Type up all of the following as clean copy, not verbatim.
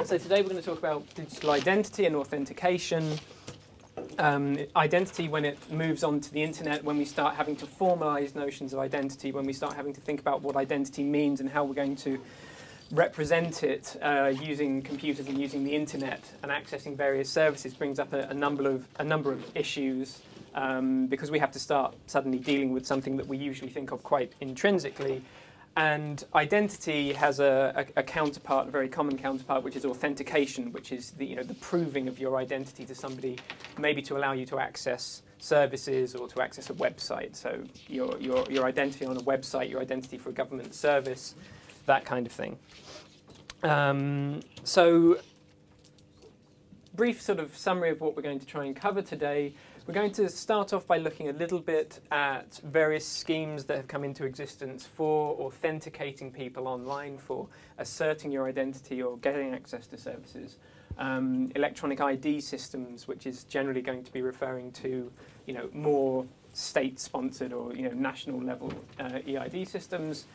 So today we're going to talk about digital identity and authentication. Identity when it moves on to the internet, when we start having to formalize notions of identity, when we start having to think about what identity means and how we're going to represent it using computers and using the internet and accessing various services, brings up a number of issues because we have to start suddenly dealing with something that we usually think of quite intrinsically. And identity has a counterpart, a very common counterpart, which is authentication, which is the proving of your identity to somebody, maybe to allow you to access services or to access a website. So your identity on a website, your identity for a government service, that kind of thing. So, brief sort of summary of what we're going to try and cover today. We're going to start off by looking a little bit at various schemes that have come into existence for authenticating people online, for asserting your identity or getting access to services. Electronic ID systems, which is generally going to be referring to, more state-sponsored or national level EID systems.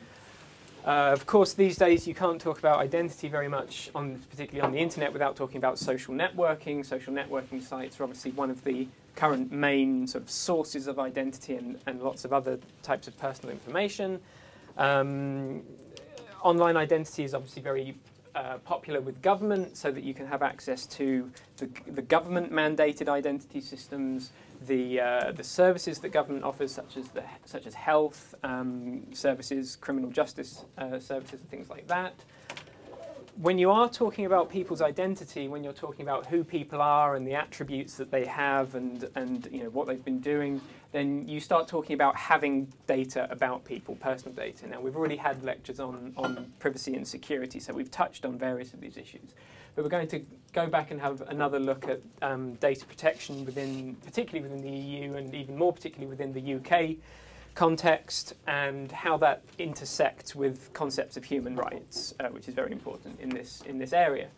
Of course, these days you can't talk about identity very much, particularly on the internet, without talking about social networking. Social networking sites are obviously one of the current main sort of sources of identity and lots of other types of personal information. Online identity is obviously very popular with government, so that you can have access to the government-mandated identity systems, the services that government offers, such as health services, criminal justice services, and things like that. When you are talking about people's identity, when you're talking about who people are and the attributes that they have and what they've been doing, then you start talking about having data about people, personal data. Now, we've already had lectures on privacy and security, so we've touched on various of these issues. But we're going to go back and have another look at data protection particularly within the EU and even more particularly within the UK context, and how that intersects with concepts of human rights, which is very important in this area.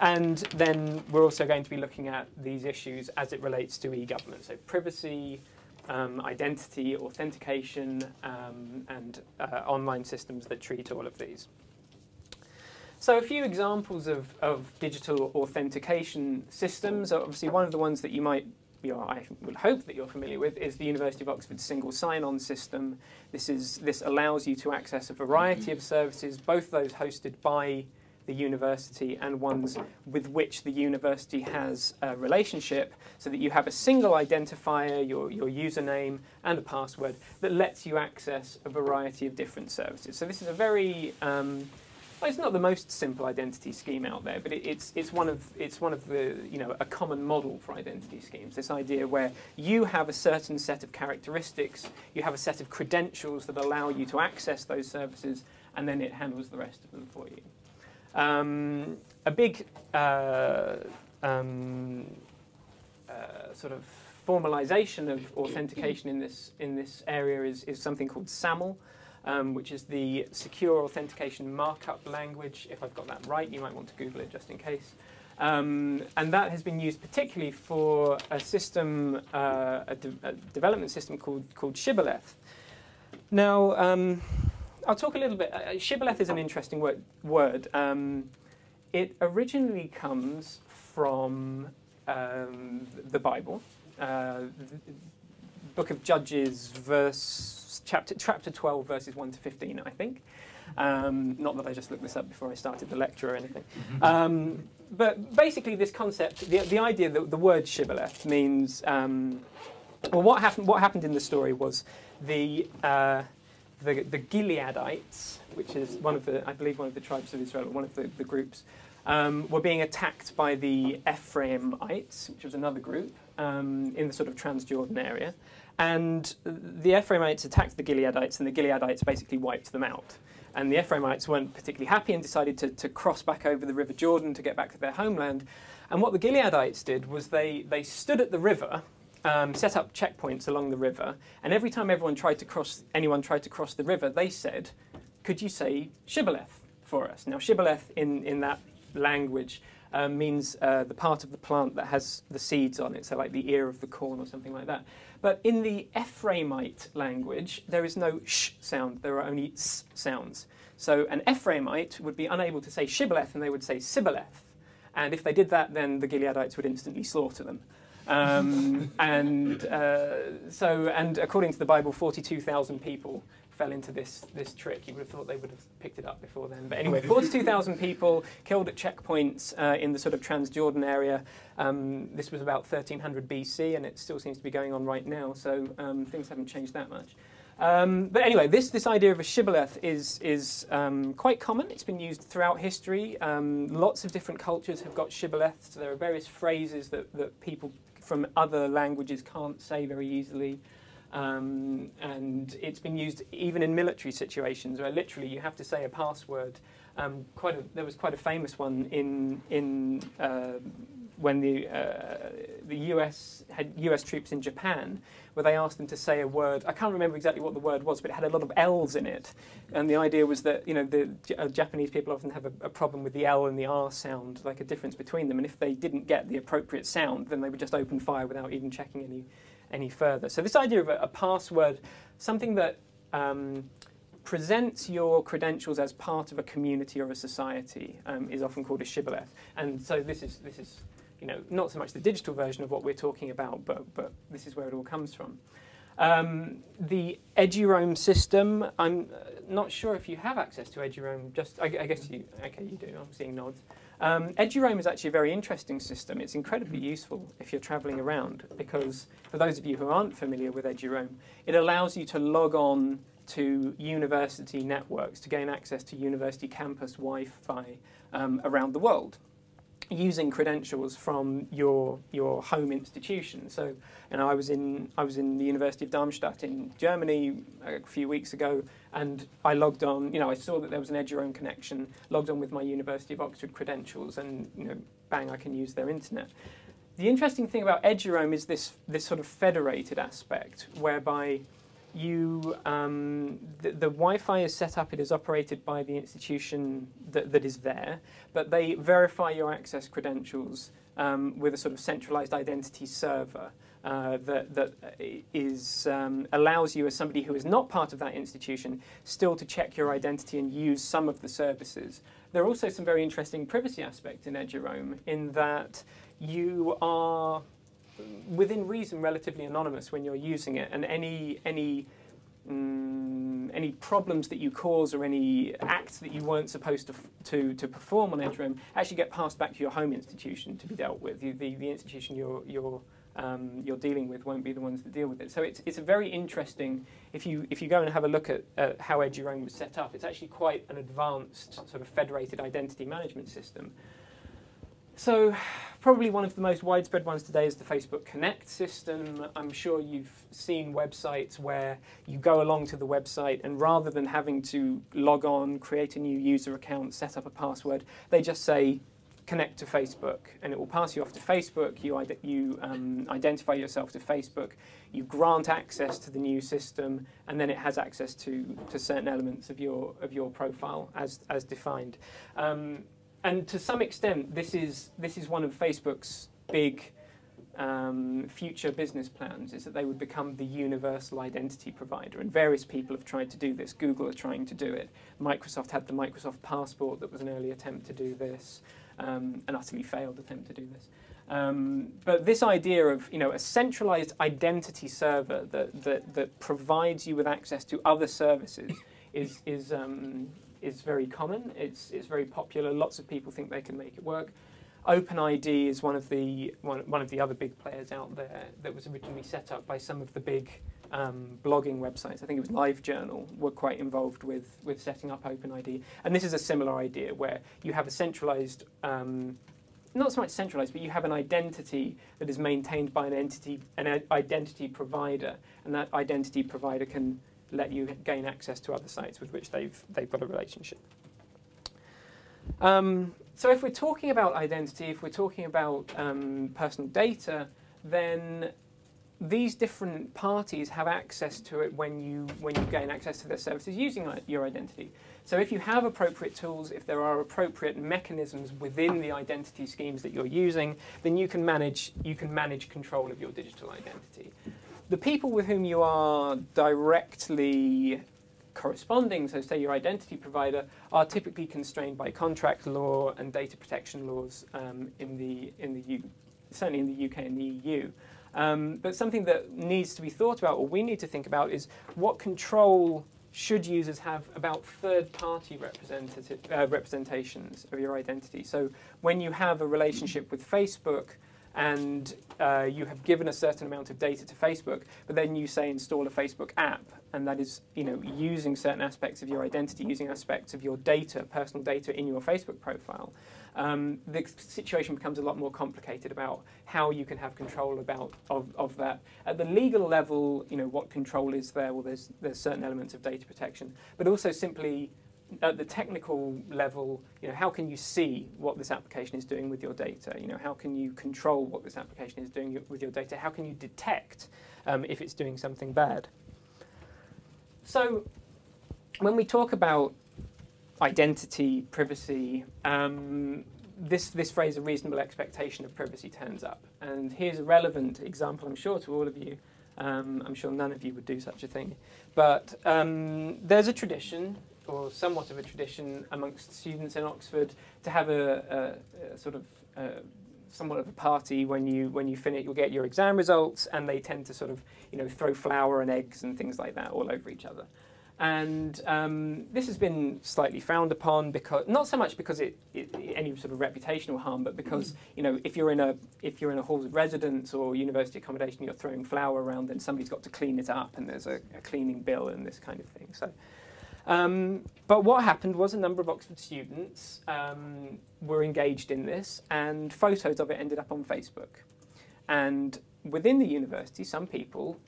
And then we're also going to be looking at these issues as it relates to e-government, so privacy, identity, authentication, and online systems that treat all of these. So a few examples of digital authentication systems. Obviously, one of the ones that I would hope that you're familiar with is the University of Oxford's single sign-on system. This allows you to access a variety of services, both those hosted by the university and ones with which the university has a relationship, so that you have a single identifier, your username and a password, that lets you access a variety of different services. So this is a very well, it's not the most simple identity scheme out there, but it's one of the a common model for identity schemes. This idea where you have a certain set of characteristics, you have a set of credentials that allow you to access those services, and then it handles the rest of them for you. A big sort of formalization of authentication in this area is something called SAML. Which is the Secure Authentication Markup Language. If I've got that right, you might want to Google it just in case. And that has been used particularly for a system, a development system called Shibboleth. Now, I'll talk a little bit. Shibboleth is an interesting word. It originally comes from the Bible, the Book of Judges, chapter 12, verses 1 to 15, I think. Not that I just looked this up before I started the lecture or anything. But basically this concept, the idea that the word shibboleth means, well, what happened in the story was the Gileadites, which is I believe one of the tribes of Israel, or one of the groups, were being attacked by the Ephraimites, which was another group in the sort of Transjordan area. And the Ephraimites attacked the Gileadites, and the Gileadites basically wiped them out. And the Ephraimites weren't particularly happy and decided to cross back over the River Jordan to get back to their homeland. And what the Gileadites did was they stood at the river, set up checkpoints along the river, and every time anyone tried to cross the river, they said, "Could you say shibboleth for us?" Now, shibboleth in that language means the part of the plant that has the seeds on it, so like the ear of the corn or something like that. But in the Ephraimite language, there is no sh sound, there are only s sounds. So an Ephraimite would be unable to say shibboleth, and they would say sibboleth. And if they did that, then the Gileadites would instantly slaughter them. And according to the Bible, 42,000 people fell into this trick. You would have thought they would have picked it up before then. But anyway, 42,000 people killed at checkpoints in the sort of Transjordan area. This was about 1300 BC, and it still seems to be going on right now. So things haven't changed that much. But anyway, this idea of a shibboleth is quite common. It's been used throughout history. Lots of different cultures have got shibboleths. There are various phrases that people from other languages can't say very easily. And it's been used even in military situations where literally you have to say a password. There was quite a famous one when the US had US troops in Japan, where they asked them to say a word. I can't remember exactly what the word was, but it had a lot of L's in it. And the idea was that the Japanese people often have a problem with the L and the R sound, like a difference between them. And if they didn't get the appropriate sound, then they would just open fire without even checking any further. So this idea of a password, something that presents your credentials as part of a community or a society, is often called a shibboleth. And so this is not so much the digital version of what we're talking about, but this is where it all comes from. The Eduroam system, I'm not sure if you have access to Eduroam. I guess you do. I'm seeing nods. Eduroam is actually a very interesting system. It's incredibly useful if you're traveling around, because for those of you who aren't familiar with Eduroam, it allows you to log on to university networks to gain access to university campus Wi-Fi around the world, using credentials from your home institution. So, I was in the University of Darmstadt in Germany a few weeks ago, and I logged on. I saw that there was an Eduroam connection. Logged on with my University of Oxford credentials, and bang, I can use their internet. The interesting thing about Eduroam is this sort of federated aspect, whereby the Wi-Fi is set up, it is operated by the institution that is there, but they verify your access credentials with a sort of centralised identity server that allows you, as somebody who is not part of that institution, still to check your identity and use some of the services. There are also some very interesting privacy aspects in Eduroam, in that you are, within reason, relatively anonymous when you're using it, and any problems that you cause or any acts that you weren't supposed to perform on Eduroam actually get passed back to your home institution to be dealt with. The institution you're dealing with won't be the ones that deal with it. So it's a very interesting. If you go and have a look at how Eduroam was set up, it's actually quite an advanced sort of federated identity management system. So probably one of the most widespread ones today is the Facebook Connect system. I'm sure you've seen websites where you go along to the website, and rather than having to log on, create a new user account, set up a password, they just say connect to Facebook, and it will pass you off to Facebook. You identify yourself to Facebook, you grant access to the new system, and then it has access to certain elements of your profile as defined. And to some extent, this is one of Facebook's big future business plans, is that they would become the universal identity provider. And various people have tried to do this. Google are trying to do it. Microsoft had the Microsoft Passport that was an early attempt to do this, an utterly failed attempt to do this. But this idea of a centralized identity server that provides you with access to other services is very common. It's very popular. Lots of people think they can make it work. OpenID is one of the other big players out there that was originally set up by some of the big blogging websites. I think it was LiveJournal were quite involved with setting up OpenID. And this is a similar idea where you have a centralized, not so much centralized, but you have an identity that is maintained by an identity provider, and that identity provider can let you gain access to other sites with which they've got a relationship. So if we're talking about identity, if we're talking about personal data, then these different parties have access to it when you gain access to their services using your identity. So if you have appropriate tools, if there are appropriate mechanisms within the identity schemes that you're using, then you can manage control of your digital identity. The people with whom you are directly corresponding, so say your identity provider, are typically constrained by contract law and data protection laws certainly in the UK and the EU. But something that needs to be thought about, or we need to think about, is what control should users have about third-party representations of your identity. So when you have a relationship with Facebook and you have given a certain amount of data to Facebook, but then you say install a Facebook app, and that is, using certain aspects of your identity, using aspects of your data, personal data in your Facebook profile, the situation becomes a lot more complicated about how you can have control of that. At the legal level, what control is there? Well, there's certain elements of data protection, but also simply at the technical level, how can you see what this application is doing with your data? How can you control what this application is doing with your data? How can you detect if it's doing something bad? So when we talk about identity, privacy, this phrase, a reasonable expectation of privacy, turns up. And here's a relevant example, I'm sure, to all of you. I'm sure none of you would do such a thing. But there's a tradition, or somewhat of a tradition, amongst students in Oxford to have a sort of somewhat of a party when you finish. You'll get your exam results, and they tend to sort of throw flour and eggs and things like that all over each other. And this has been slightly frowned upon, because not so much because it any sort of reputational harm, but because if you're in a halls of residence or university accommodation, you're throwing flour around, then somebody's got to clean it up, and there's a cleaning bill and this kind of thing. So, but what happened was a number of Oxford students were engaged in this, and photos of it ended up on Facebook. And within the university, some people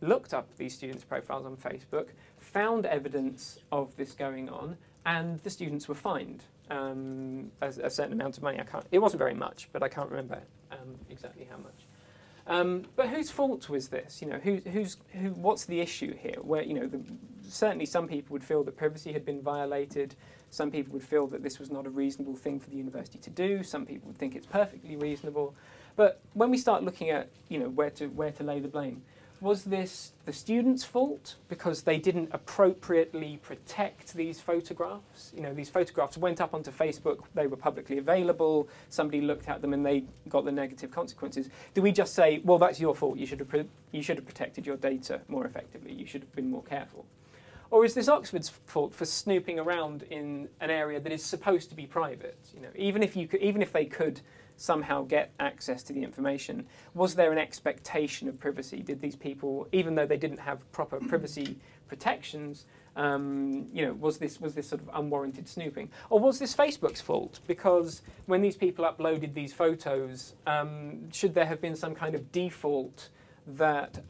looked up these students' profiles on Facebook, found evidence of this going on, and the students were fined a certain amount of money. It wasn't very much, but I can't remember exactly how much. But whose fault was this? What's the issue here? Where certainly some people would feel that privacy had been violated. Some people would feel that this was not a reasonable thing for the university to do. Some people would think it's perfectly reasonable. But when we start looking at where to lay the blame, was this the students' fault because they didn't appropriately protect these photographs? These photographs went up onto Facebook, they were publicly available, somebody looked at them and they got the negative consequences. Do we just say, well, that's your fault, you should have protected your data more effectively, you should have been more careful? Or is this Oxford's fault for snooping around in an area that is supposed to be private? Even if they could somehow get access to the information, was there an expectation of privacy? Did these people, even though they didn't have proper privacy protections, was this sort of unwarranted snooping? Or was this Facebook's fault? Because when these people uploaded these photos, should there have been some kind of default that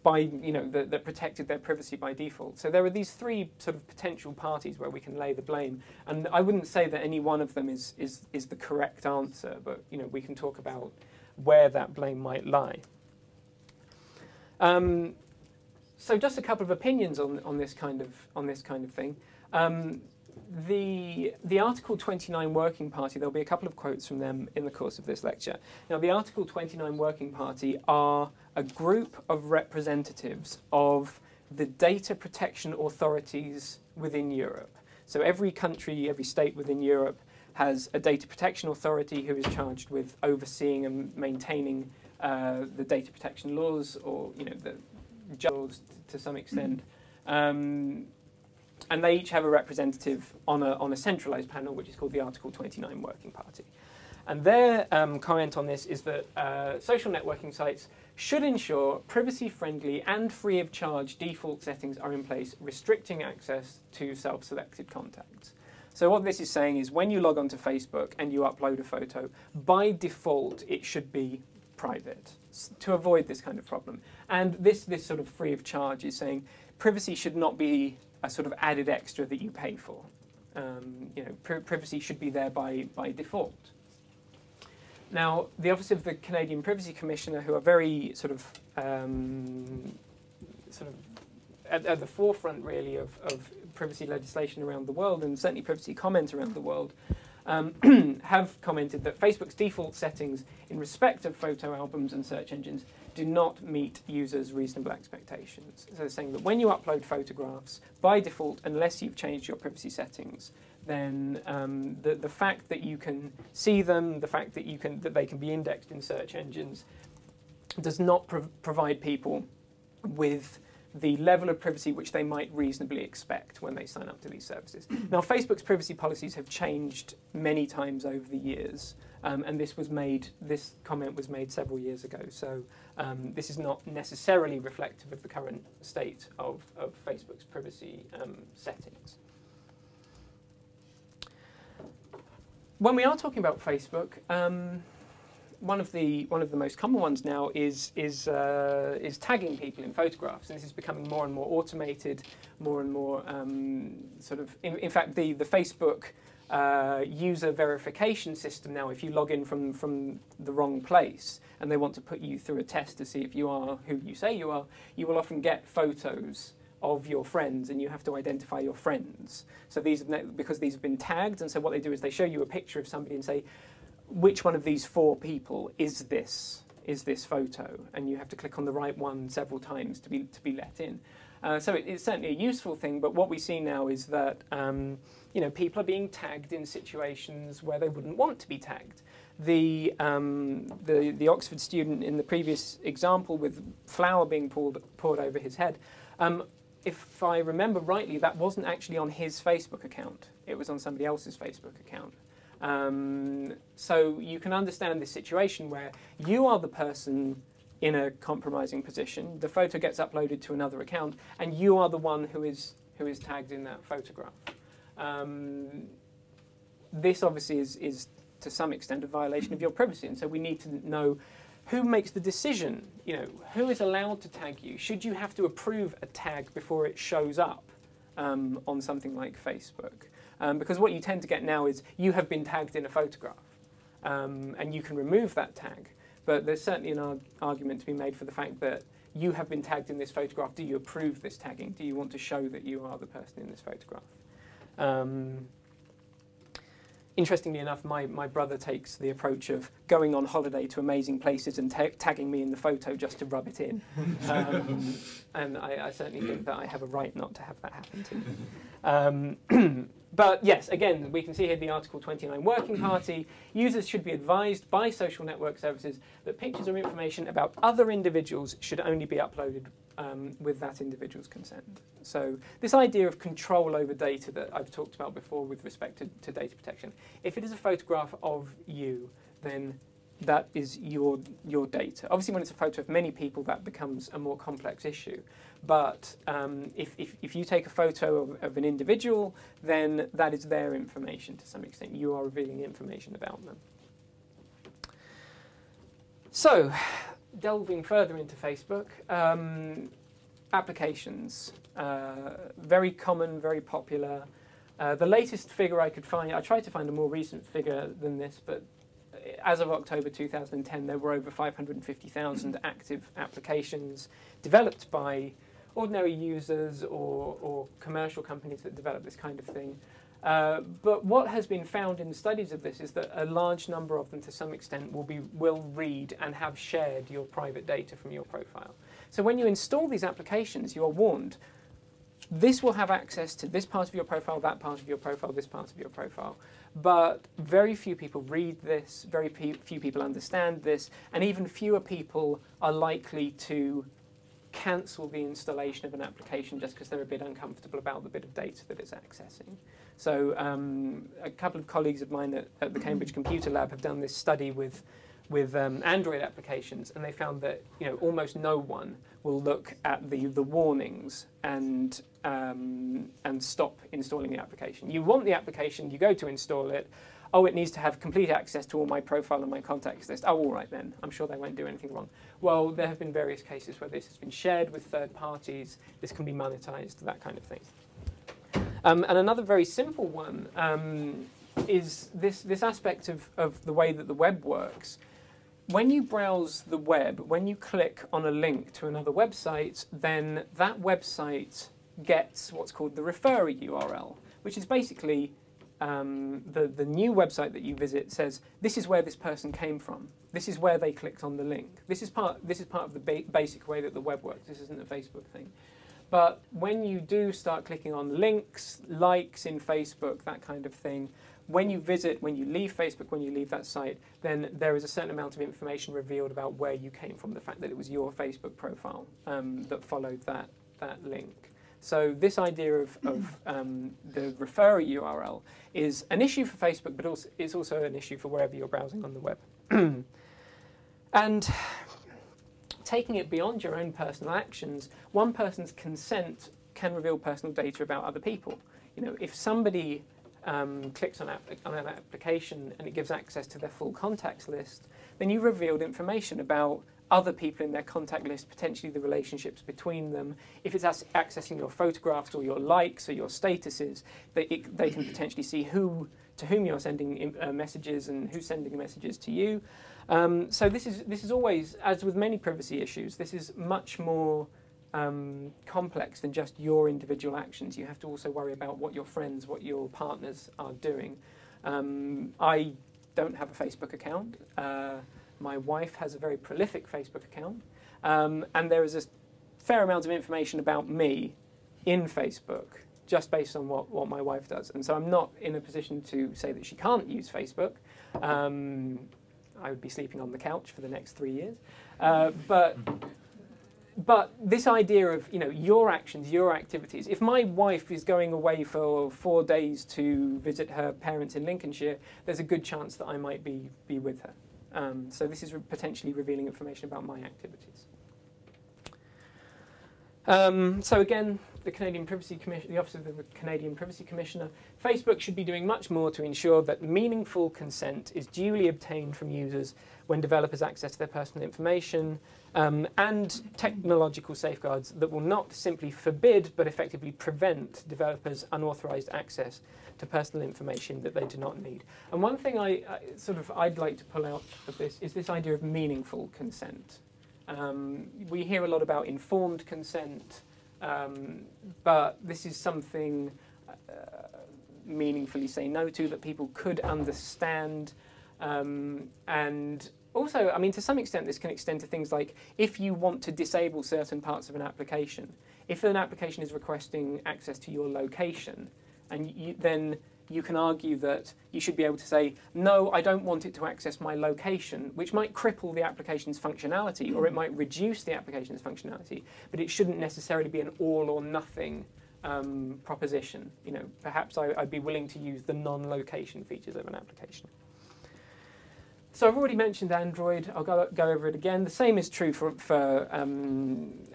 that protected their privacy by default? So there are these three sort of potential parties where we can lay the blame, and I wouldn't say that any one of them is the correct answer, but we can talk about where that blame might lie. So just a couple of opinions on this kind of thing. The Article 29 Working Party, there'll be a couple of quotes from them in the course of this lecture. Now, the Article 29 Working Party are a group of representatives of the data protection authorities within Europe. So every country, every state within Europe has a data protection authority who is charged with overseeing and maintaining the data protection laws, or the laws to some extent. And they each have a representative on a centralised panel, which is called the Article 29 Working Party. And their comment on this is that social networking sites should ensure privacy-friendly and free of charge default settings are in place, restricting access to self-selected contacts. So what this is saying is when you log onto Facebook and you upload a photo, by default it should be private to avoid this kind of problem. And this sort of free of charge is saying privacy should not be a sort of added extra that you pay for. Privacy should be there by default. Now, the Office of the Canadian Privacy Commissioner, who are very sort of at the forefront really of privacy legislation around the world, and certainly privacy comment around the world, have commented that Facebook's default settings in respect of photo albums and search engines do not meet users' reasonable expectations. So they're saying that when you upload photographs, by default, unless you've changed your privacy settings, then the fact that you can see them, the fact that they can be indexed in search engines, does not provide people with the level of privacy which they might reasonably expect when they sign up to these services. Now, Facebook's privacy policies have changed many times over the years, and this comment was made several years ago. So this is not necessarily reflective of the current state of Facebook's privacy settings. When we are talking about Facebook, one of the most common ones now is tagging people in photographs, and this is becoming more and more automated, more and more In fact, the Facebook user verification system now, if you log in from the wrong place and they want to put you through a test to see if you are who you say you are, you will often get photos of your friends, and you have to identify your friends. So because these have been tagged, and so what they do is they show you a picture of somebody and say, which one of these 4 people is this photo, and you have to click on the right one several times to be let in. So it's certainly a useful thing, but what we see now is that people are being tagged in situations where they wouldn't want to be tagged. The Oxford student in the previous example with flour being poured over his head, if I remember rightly, that wasn't actually on his Facebook account. It was on somebody else's Facebook account. So you can understand this situation where you are the person in a compromising position, the photo gets uploaded to another account, and you are the one who is tagged in that photograph. This obviously is to some extent a violation of your privacy, and so we need to know who makes the decision. Who is allowed to tag you? Should you have to approve a tag before it shows up on something like Facebook? Because what you tend to get now is you have been tagged in a photograph, and you can remove that tag. But there's certainly an argument to be made for the fact that you have been tagged in this photograph. Do you approve this tagging? Do you want to show that you are the person in this photograph? Interestingly enough, my brother takes the approach of going on holiday to amazing places and tagging me in the photo just to rub it in. And I certainly think that I have a right not to have that happen to me. But yes, again, we can see here the Article 29 Working Party. Users should be advised by social network services that pictures or information about other individuals should only be uploaded with that individual's consent. So this idea of control over data that I've talked about before with respect to data protection, if it is a photograph of you, then that is your data. Obviously, when it's a photo of many people, that becomes a more complex issue. But if you take a photo of an individual, then that is their information to some extent. You are revealing information about them. So, delving further into Facebook, applications. Very common, very popular. The latest figure I could find, I tried to find a more recent figure than this, but as of October 2010, there were over 550,000 active applications developed by ordinary users or commercial companies that develop this kind of thing. But what has been found in the studies of this is that a large number of them, to some extent, will read and have shared your private data from your profile. So when you install these applications, you are warned, this will have access to this part of your profile, that part of your profile, this part of your profile. But very few people read this, very few people understand this, and even fewer people are likely to cancel the installation of an application just because they're a bit uncomfortable about the bit of data that it's accessing. So a couple of colleagues of mine at the Cambridge Computer Lab have done this study with Android applications, and they found that almost no one will look at the warnings and stop installing the application. You want the application, you go to install it. Oh, it needs to have complete access to all my profile and my contacts list. Oh, all right then. I'm sure they won't do anything wrong. Well, there have been various cases where this has been shared with third parties. This can be monetized, that kind of thing. And another very simple one is this aspect of the way that the web works. When you browse the web, when you click on a link to another website, then that website gets what's called the referrer URL, which is basically the new website that you visit says, this is where this person came from. This is where they clicked on the link. This is part of the basic way that the web works. This isn't a Facebook thing. But when you do start clicking on links, likes in Facebook, that kind of thing, when you visit, when you leave Facebook, when you leave that site, then there is a certain amount of information revealed about where you came from, the fact that it was your Facebook profile that followed that link. So this idea of the referrer URL is an issue for Facebook, but also it's also an issue for wherever you're browsing on the web. And taking it beyond your own personal actions, one person's consent can reveal personal data about other people. You know, if somebody clicks on an application and it gives access to their full contacts list, then you revealed information about other people in their contact list, potentially the relationships between them. If it's accessing your photographs or your likes or your statuses, they can potentially see to whom you're sending messages and who's sending messages to you. So this is always, as with many privacy issues, this is much more complex than just your individual actions. You have to also worry about what your friends, what your partners are doing. I don't have a Facebook account. My wife has a very prolific Facebook account, and there is a fair amount of information about me in Facebook just based on what my wife does. And so I'm not in a position to say that she can't use Facebook. I would be sleeping on the couch for the next 3 years. But this idea of, you know, your actions, your activities. If my wife is going away for 4 days to visit her parents in Lincolnshire, there's a good chance that I might be with her. So this is potentially revealing information about my activities. So again, the Canadian Privacy Commission, the Office of the Canadian Privacy Commissioner, Facebook should be doing much more to ensure that meaningful consent is duly obtained from users when developers access their personal information, and technological safeguards that will not simply forbid but effectively prevent developers' unauthorized access to personal information that they do not need. And one thing I'd like to pull out of this is this idea of meaningful consent. We hear a lot about informed consent, but this is something meaningfully say no to, that people could understand. And also, I mean, to some extent, this can extend to things like if you want to disable certain parts of an application. If an application is requesting access to your location, and then you can argue that you should be able to say, no, I don't want it to access my location, which might cripple the application's functionality, or it might reduce the application's functionality, but it shouldn't necessarily be an all or nothing proposition. You know, perhaps I'd be willing to use the non-location features of an application. So I've already mentioned Android. I'll go over it again. The same is true for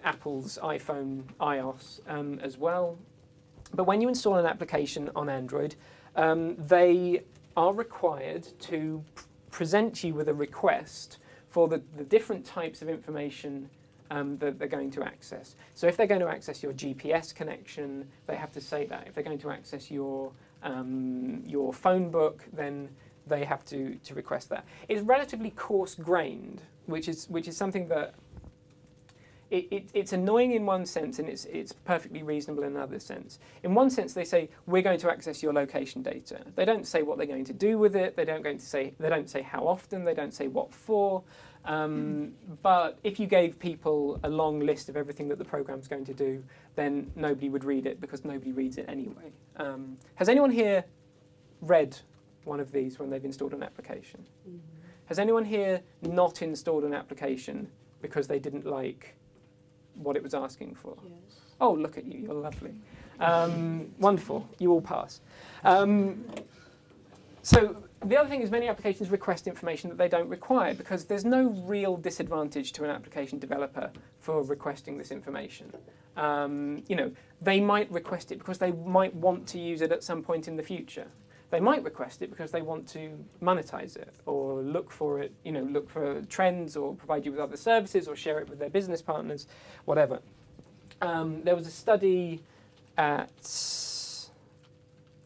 Apple's iPhone, iOS as well. But when you install an application on Android, they are required to present you with a request for the different types of information that they're going to access. So if they're going to access your GPS connection, they have to say that. If they're going to access your phone book, then they have to request that. It's relatively coarse-grained, which is something that it's annoying in one sense, and it's perfectly reasonable in another sense. In one sense, they say we're going to access your location data. They don't say what they're going to do with it. They don't say how often. They don't say what for. But if you gave people a long list of everything that the program's going to do, then nobody would read it because nobody reads it anyway. Has anyone here read one of these when they've installed an application? Mm-hmm. Has anyone here not installed an application because they didn't like what it was asking for? Yes. Oh, look at you, you're lovely. Wonderful, you all pass. So the other thing is many applications request information that they don't require because there's no real disadvantage to an application developer for requesting this information. You know, they might request it because they might want to use it at some point in the future. They might request it because they want to monetize it or look for it, you know, look for trends or provide you with other services or share it with their business partners, whatever. There was a study at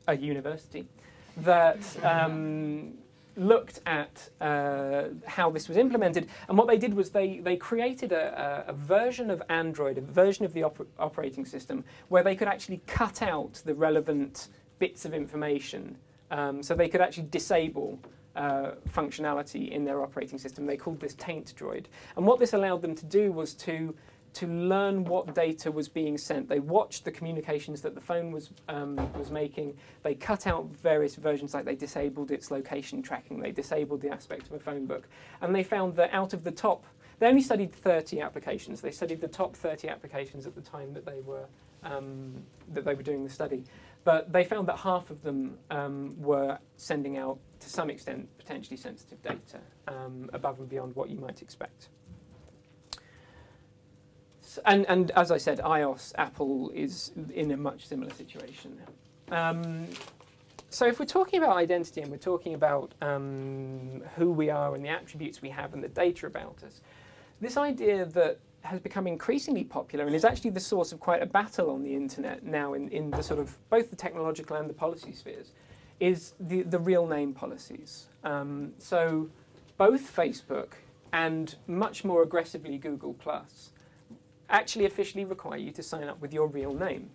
a university that looked at how this was implemented, and what they did was they created a version of Android, a version of the operating system, where they could actually cut out the relevant bits of information So they could actually disable functionality in their operating system. They called this taint droid. And what this allowed them to do was to learn what data was being sent. They watched the communications that the phone was making. They cut out various versions, like they disabled its location tracking. They disabled the aspect of a phone book. And they found that out of the top, they only studied 30 applications. They studied the top 30 applications at the time that they were doing the study. But they found that half of them were sending out, to some extent, potentially sensitive data above and beyond what you might expect. And as I said, iOS, Apple is in a much similar situation. So if we're talking about identity and we're talking about who we are and the attributes we have and the data about us, this idea that has become increasingly popular and is actually the source of quite a battle on the internet now in the sort of both the technological and the policy spheres is the real name policies. So both Facebook and much more aggressively Google Plus actually officially require you to sign up with your real name.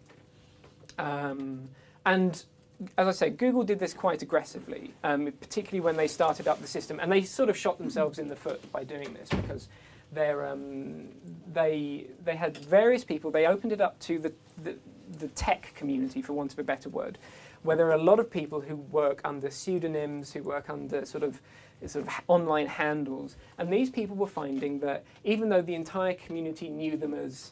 And as I said, Google did this quite aggressively, particularly when they started up the system, and they sort of shot themselves in the foot by doing this because they had various people. They opened it up to the tech community, for want of a better word, where there are a lot of people who work under pseudonyms, who work under sort of online handles, and these people were finding that even though the entire community knew them as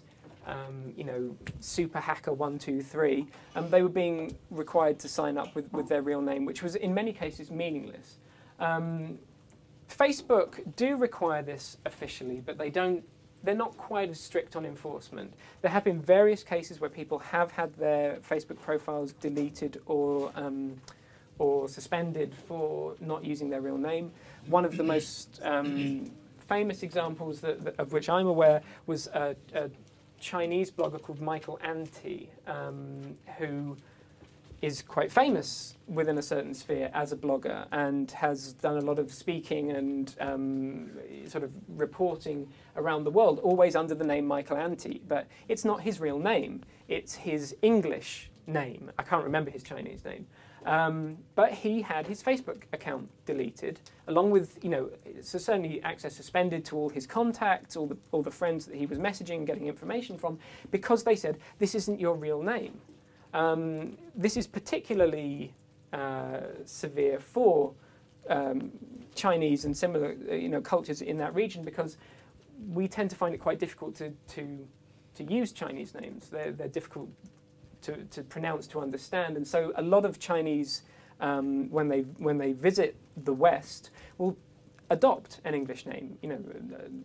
Super Hacker 123, they were being required to sign up with their real name, which was in many cases meaningless. Facebook do require this officially, but they're not quite as strict on enforcement. There have been various cases where people have had their Facebook profiles deleted or suspended for not using their real name. One of the most famous examples of which I'm aware was a Chinese blogger called Michael Anti, who is quite famous within a certain sphere as a blogger and has done a lot of speaking and sort of reporting around the world, always under the name Michael Anti. But it's not his real name, it's his English name. I can't remember his Chinese name. But he had his Facebook account deleted, along with, so certainly access suspended to all his contacts, all the friends that he was messaging, getting information from, because they said, this isn't your real name. This is particularly severe for Chinese and similar cultures in that region, because we tend to find it quite difficult to use Chinese names. They're difficult to pronounce, to understand, and so a lot of Chinese, when they visit the West, will adopt an English name.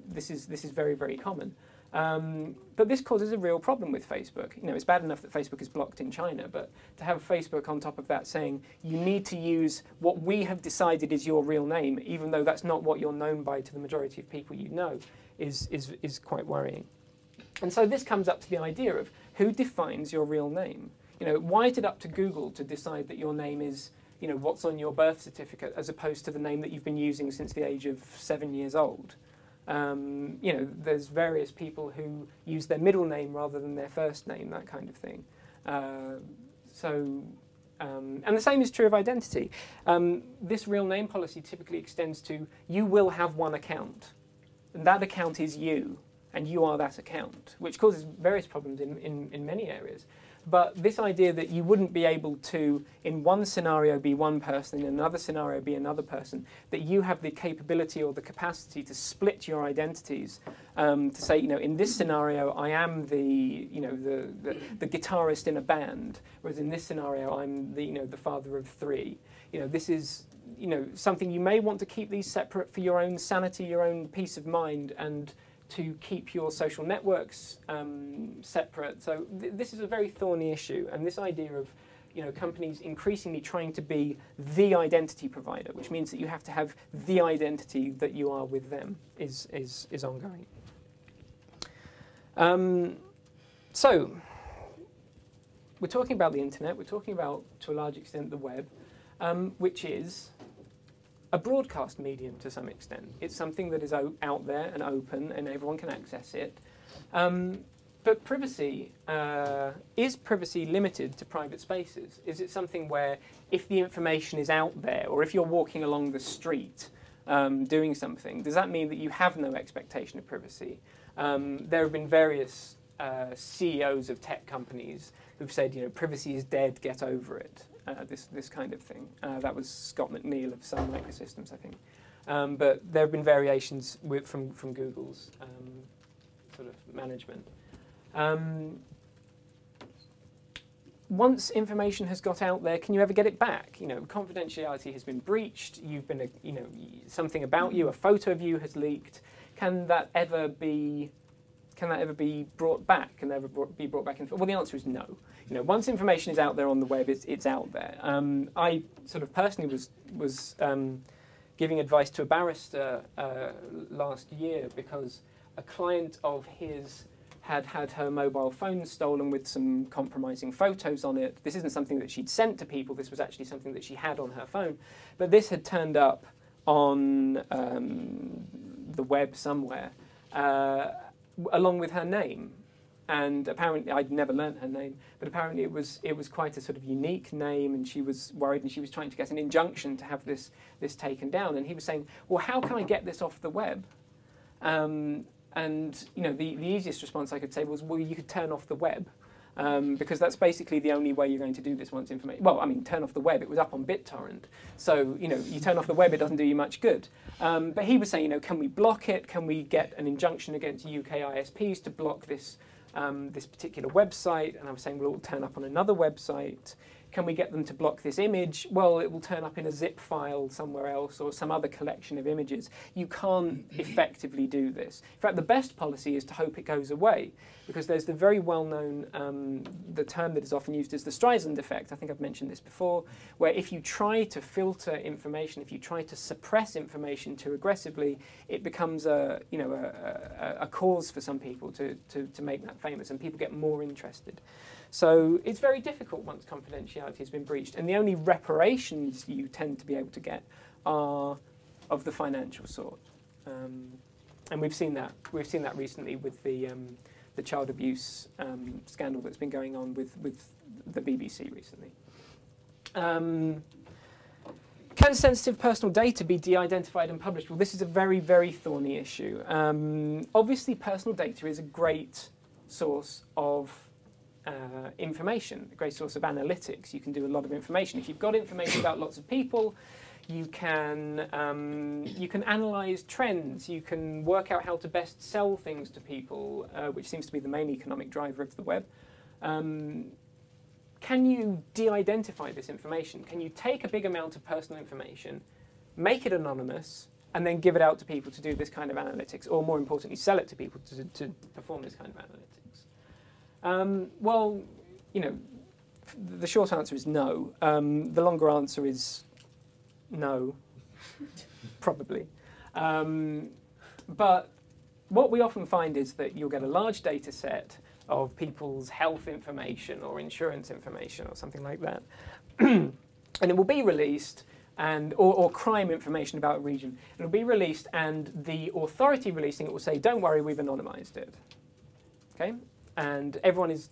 This is very, very common. But this causes a real problem with Facebook. It's bad enough that Facebook is blocked in China, but to have Facebook on top of that saying you need to use what we have decided is your real name, even though that's not what you're known by to the majority of people you know, is quite worrying. And so this comes up to the idea of who defines your real name. Why is it up to Google to decide that your name is, what's on your birth certificate, as opposed to the name that you've been using since the age of 7 years old? There's various people who use their middle name rather than their first name, that kind of thing. And the same is true of identity. This real name policy typically extends to you will have one account, and that account is you, and you are that account, which causes various problems in many areas. But this idea that you wouldn't be able to, in one scenario, be one person, in another scenario, be another person, that you have the capability or the capacity to split your identities, to say, in this scenario, I am the guitarist in a band, whereas in this scenario, I'm the father of three. This is, something you may want to keep these separate for your own sanity, your own peace of mind, and to keep your social networks separate. So this is a very thorny issue, and this idea of companies increasingly trying to be the identity provider, which means that you have to have the identity that you are with them, is ongoing. So we're talking about the internet, we're talking about, to a large extent, the web, which is a broadcast medium to some extent. It's something that is out there and open and everyone can access it. But But privacy, is privacy limited to private spaces? Is it something where if the information is out there, or if you're walking along the street doing something, does that mean that you have no expectation of privacy? There have been various CEOs of tech companies who've said, you know, privacy is dead, get over it, this kind of thing. That was Scott McNeil of Sun Microsystems, I think. But there have been variations from Google's sort of management. Once information has got out there, can you ever get it back? You know, confidentiality has been breached. You've been, you know, something about you, a photo of you has leaked. Can that ever be brought back? Can that ever be brought back? Well, the answer is no. You know, once information is out there on the web, it's out there. I sort of personally was giving advice to a barrister last year because a client of his had her mobile phone stolen with some compromising photos on it. This isn't something that she'd sent to people. This was actually something that she had on her phone. But this had turned up on the web somewhere, along with her name. And apparently, I'd never learnt her name, but apparently it was quite a sort of unique name, and she was worried, and she was trying to get an injunction to have this taken down. And he was saying, well, how can I get this off the web? And you know, the easiest response I could say was, well, you could turn off the web, because that's basically the only way you're going to do this once information. Well, I mean, turn off the web. It was up on BitTorrent, so you know, you turn off the web, it doesn't do you much good. But he was saying, you know, can we block it? Can we get an injunction against UK ISPs to block this this particular website? And I was saying, well, it will turn up on another website. Can we get them to block this image? Well, it will turn up in a zip file somewhere else or some other collection of images. You can't effectively do this. In fact, the best policy is to hope it goes away, because there's the very well-known, the term that is often used is the Streisand effect. I think I've mentioned this before, where if you try to filter information, if you try to suppress information too aggressively, it becomes a cause for some people to make that famous, and people get more interested. So it's very difficult once confidentiality has been breached, and the only reparations you tend to be able to get are of the financial sort. And we've seen that recently with the child abuse scandal that's been going on with the BBC recently. Can sensitive personal data be de-identified and published? Well, this is a very, very thorny issue. Obviously, personal data is a great source of information, a great source of analytics. You can do a lot of information. If you've got information about lots of people, you can analyse trends. You can work out how to best sell things to people, which seems to be the main economic driver of the web. Can you de-identify this information? Can you take a big amount of personal information, make it anonymous, and then give it out to people to do this kind of analytics, or more importantly, sell it to people to perform this kind of analytics? Well, you know, the short answer is no. The longer answer is no, probably. But what we often find is that you'll get a large data set of people's health information or insurance information or something like that, and it will be released, or crime information about a region. It'll be released, and the authority releasing it will say, "Don't worry, we've anonymized it." Okay. And everyone is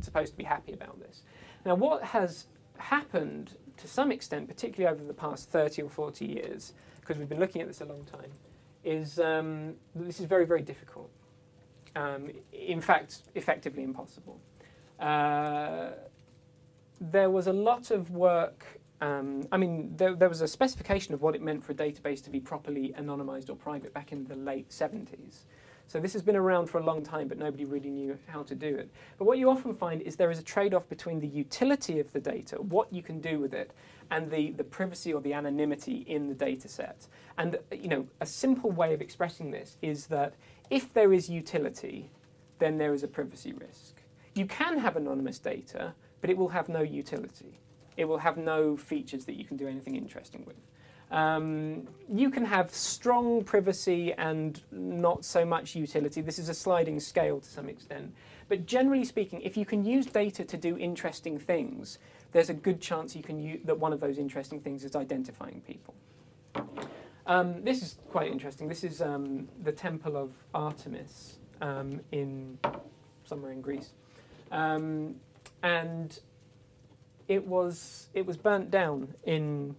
supposed to be happy about this. Now, what has happened to some extent, particularly over the past 30 or 40 years, because we've been looking at this a long time, is this is very, very difficult. In fact, effectively impossible. There was a lot of work. I mean, there was a specification of what it meant for a database to be properly anonymized or private back in the late 70s. So this has been around for a long time, but nobody really knew how to do it. But what you often find is there is a trade-off between the utility of the data, what you can do with it, and the privacy or the anonymity in the data set. And you know, a simple way of expressing this is that if there is utility, then there is a privacy risk. You can have anonymous data, but it will have no utility. It will have no features that you can do anything interesting with. You can have strong privacy and not so much utility. This is a sliding scale to some extent. But generally speaking, if you can use data to do interesting things, there's a good chance you can that one of those interesting things is identifying people. This is quite interesting. This is the Temple of Artemis in somewhere in Greece. And it was burnt down in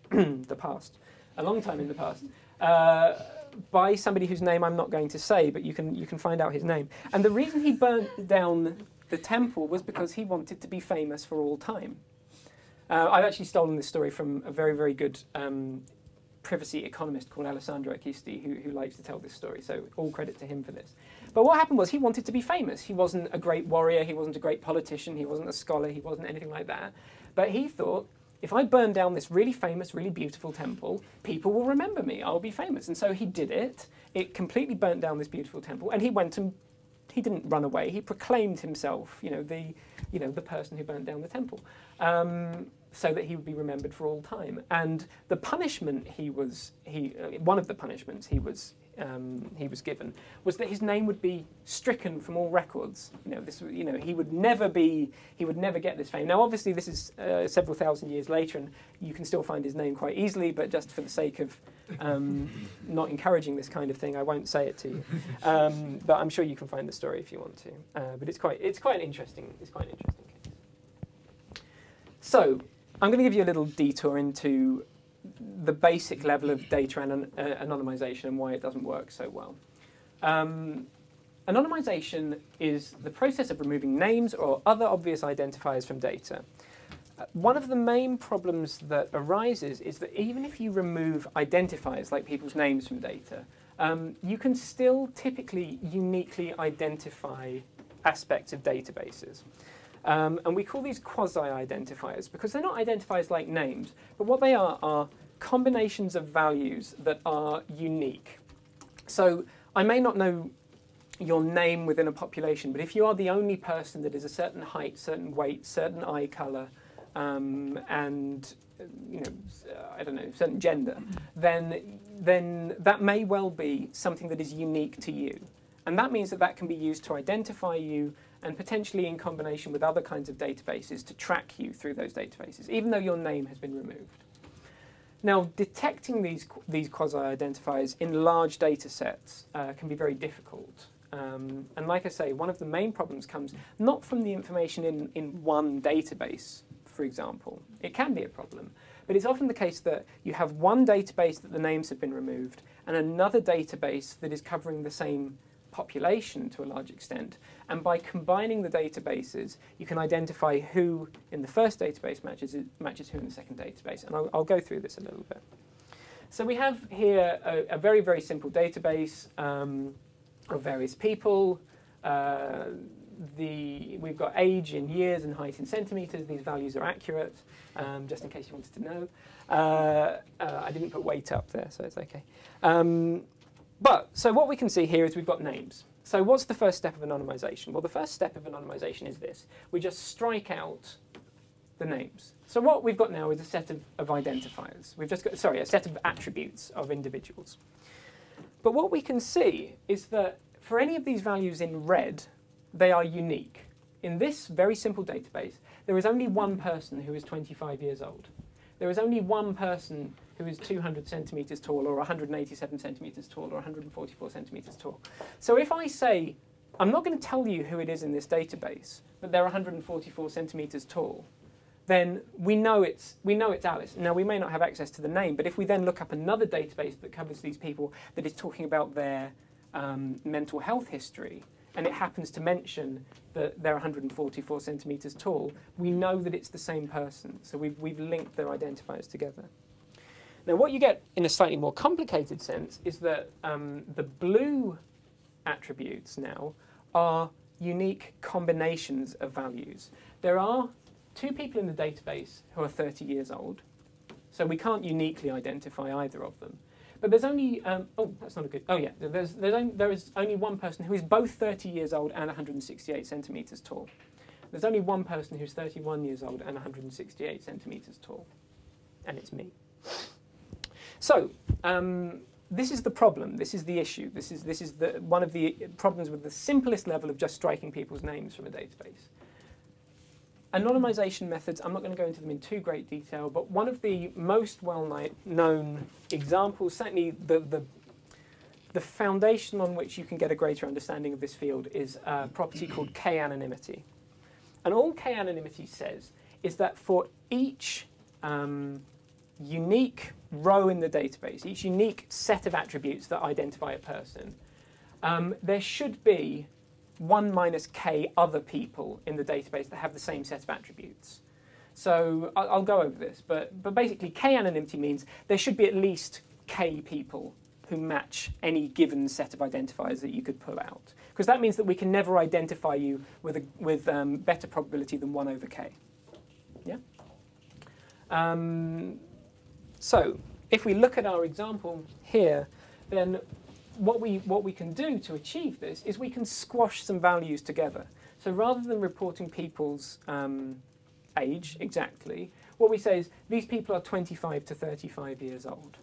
the past, a long time in the past, by somebody whose name I'm not going to say, but you can find out his name. And the reason he burnt down the temple was because he wanted to be famous for all time. I've actually stolen this story from a very, very good privacy economist called Alessandro Acquisti, who likes to tell this story, so all credit to him for this. But what happened was he wanted to be famous. He wasn't a great warrior, he wasn't a great politician, he wasn't a scholar, he wasn't anything like that. But he thought, if I burn down this really famous, really beautiful temple, people will remember me, I'll be famous. And so he did it. It completely burnt down this beautiful temple, and he went and he didn't run away. He proclaimed himself, the person who burnt down the temple, so that he would be remembered for all time. And the punishment one of the punishments he was given was that his name would be stricken from all records. He would never get this fame. Now, obviously, this is several thousand years later, and you can still find his name quite easily. But just for the sake of not encouraging this kind of thing, I won't say it to you. But I'm sure you can find the story if you want to. But it's quite an interesting case. So I'm going to give you a little detour into the basic level of data anonymization and why it doesn't work so well. Anonymization is the process of removing names or other obvious identifiers from data. One of the main problems that arises is that even if you remove identifiers like people's names from data, you can still typically uniquely identify aspects of databases. And we call these quasi-identifiers because they're not identifiers like names, but what they are combinations of values that are unique. So I may not know your name within a population, but if you are the only person that is a certain height, certain weight, certain eye colour, and I don't know, certain gender, then that may well be something that is unique to you. And that means that can be used to identify you and potentially in combination with other kinds of databases to track you through those databases, even though your name has been removed. Now, detecting these quasi-identifiers in large data sets can be very difficult. And like I say, one of the main problems comes not from the information in one database, for example. It can be a problem, but it's often the case that you have one database that the names have been removed and another database that is covering the same population to a large extent, and by combining the databases you can identify who in the first database matches who in the second database, and I'll go through this a little bit. So we have here a very, very simple database of various people. We've got age in years and height in centimetres. These values are accurate, just in case you wanted to know. I didn't put weight up there, so it's okay. So what we can see here is we've got names. So what's the first step of anonymization? Well, the first step of anonymization is this. We just strike out the names. So what we've got now is a set of identifiers. We've just got, a set of attributes of individuals. But what we can see is that for any of these values in red, they are unique. In this very simple database, there is only one person who is 25 years old. There is only one person who is 200 centimetres tall, or 187 centimetres tall, or 144 centimetres tall. So if I say, I'm not going to tell you who it is in this database, but they're 144 centimetres tall, then we know it's Alice. Now, we may not have access to the name, but if we then look up another database that covers these people that is talking about their mental health history, and it happens to mention that they're 144 centimetres tall, we know that it's the same person. So we've linked their identifiers together. Now, what you get in a slightly more complicated sense is that the blue attributes now are unique combinations of values. There are two people in the database who are 30 years old, so we can't uniquely identify either of them. But there's only, that's not a good, there is only one person who is both 30 years old and 168 centimetres tall. There's only one person who's 31 years old and 168 centimetres tall, and it's me. So, this is the problem, this is the issue, this is one of the problems with the simplest level of just striking people's names from a database. Anonymization methods, I'm not going to go into them in too great detail, but one of the most well-known examples, certainly the the foundation on which you can get a greater understanding of this field is a property called k-anonymity. And all k-anonymity says is that for each unique row in the database, each unique set of attributes that identify a person, there should be 1 minus k other people in the database that have the same set of attributes. So I'll go over this, but basically k-anonymity means there should be at least k people who match any given set of identifiers that you could pull out. Because that means that we can never identify you with better probability than 1 over k. Yeah? So if we look at our example here, then what we can do to achieve this is we can squash some values together. So rather than reporting people's age exactly, what we say is these people are 25 to 35 years old.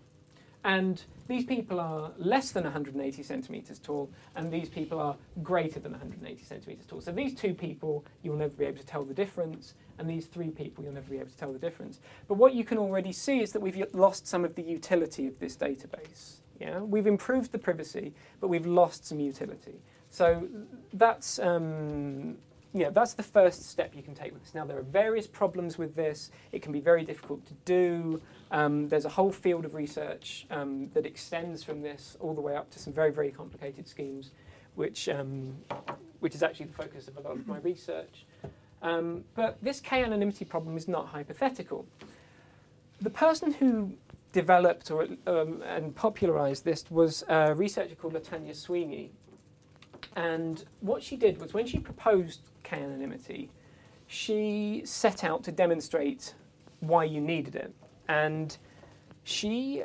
And these people are less than 180 centimetres tall, and these people are greater than 180 centimetres tall. So these 2 people, you'll never be able to tell the difference, and these 3 people, you'll never be able to tell the difference. But what you can already see is that we've lost some of the utility of this database. Yeah? We've improved the privacy, but we've lost some utility. So that's that's the first step you can take with this. Now, there are various problems with this. It can be very difficult to do. There's a whole field of research that extends from this all the way up to some very, very complicated schemes, which is actually the focus of a lot of my research. But this k-anonymity problem is not hypothetical. The person who developed and popularized this was a researcher called Latonya Sweeney. And what she did was when she proposed k-anonymity, she set out to demonstrate why you needed it. And she